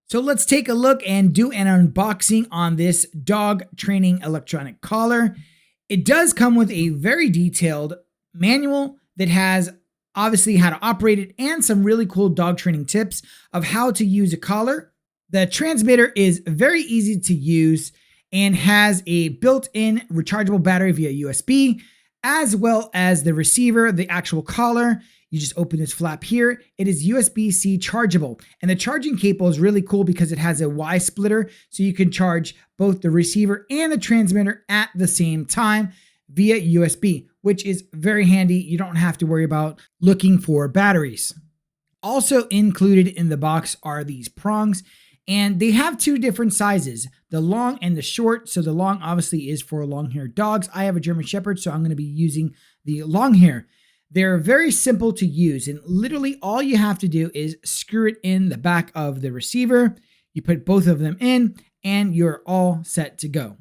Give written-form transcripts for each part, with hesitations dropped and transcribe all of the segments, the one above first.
So let's take a look and do an unboxing on this dog training electronic collar. It does come with a very detailed manual that has obviously how to operate it and some really cool dog training tips of how to use a collar. The transmitter is very easy to use and has a built-in rechargeable battery via USB, as well as the receiver, the actual collar. You just open this flap here. It is USB-C chargeable. And the charging cable is really cool because it has a Y splitter, so you can charge both the receiver and the transmitter at the same time via USB, which is very handy. You don't have to worry about looking for batteries. Also included in the box are these prongs, and they have two different sizes, the long and the short. So the long obviously is for long-haired dogs. I have a German Shepherd, so I'm going to be using the long hair. They're very simple to use, and literally all you have to do is screw it in the back of the receiver. You put both of them in and you're all set to go.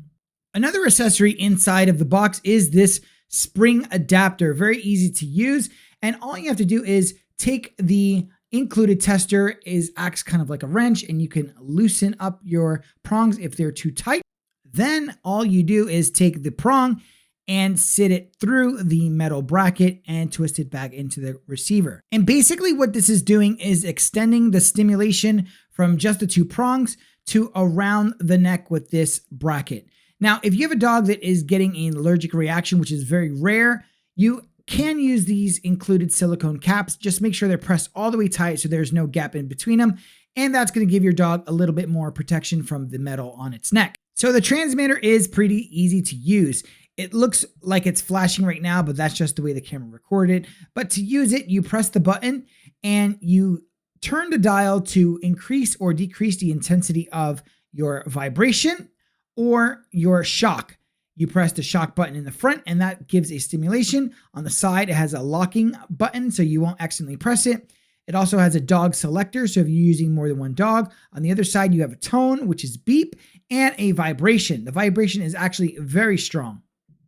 Another accessory inside of the box is this spring adapter, very easy to use. And all you have to do is take the included tester, acts kind of like a wrench, and you can loosen up your prongs if they're too tight. Then all you do is take the prong and sit it through the metal bracket and twist it back into the receiver. And basically what this is doing is extending the stimulation from just the two prongs to around the neck with this bracket. Now, if you have a dog that is getting an allergic reaction, which is very rare, you can use these included silicone caps. Just make sure they're pressed all the way tight so there's no gap in between them. And that's going to give your dog a little bit more protection from the metal on its neck. So the transmitter is pretty easy to use. It looks like it's flashing right now, but that's just the way the camera recorded. But to use it, you press the button and you turn the dial to increase or decrease the intensity of your vibration or your shock. You press the shock button in the front and that gives a stimulation. On the side, it has a locking button so you won't accidentally press it. It also has a dog selector, so if you're using more than one dog. On the other side, you have a tone, which is beep, and a vibration. The vibration is actually very strong.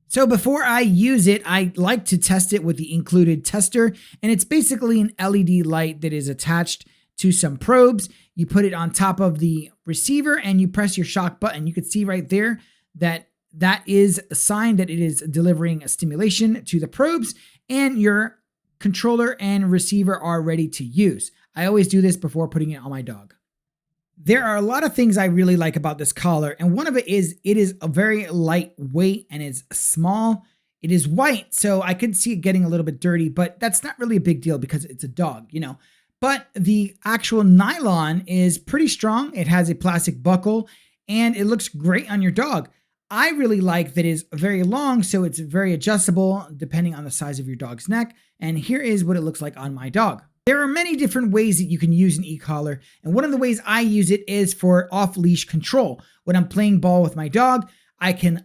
So before I use it, I like to test it with the included tester, and it's basically an LED light that is attached to some probes. You put it on top of the receiver and you press your shock button. You can see right there that is a sign that it is delivering a stimulation to the probes, and your controller and receiver are ready to use. I always do this before putting it on my dog. There are a lot of things I really like about this collar, and one of it is a very lightweight and it's small. It is white, so I could see it getting a little bit dirty, but that's not really a big deal because it's a dog, you know. But the actual nylon is pretty strong. It has a plastic buckle and it looks great on your dog. I really like that it's very long, so it's very adjustable depending on the size of your dog's neck. And here is what it looks like on my dog. There are many different ways that you can use an e-collar, and one of the ways I use it is for off-leash control. When I'm playing ball with my dog, I can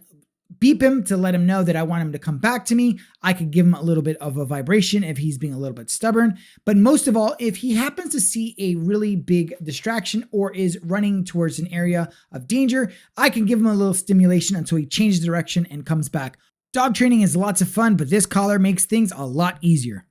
beep him to let him know that I want him to come back to me. I could give him a little bit of a vibration if he's being a little bit stubborn. But most of all, if he happens to see a really big distraction or is running towards an area of danger, I can give him a little stimulation until he changes direction and comes back. Dog training is lots of fun, but this collar makes things a lot easier.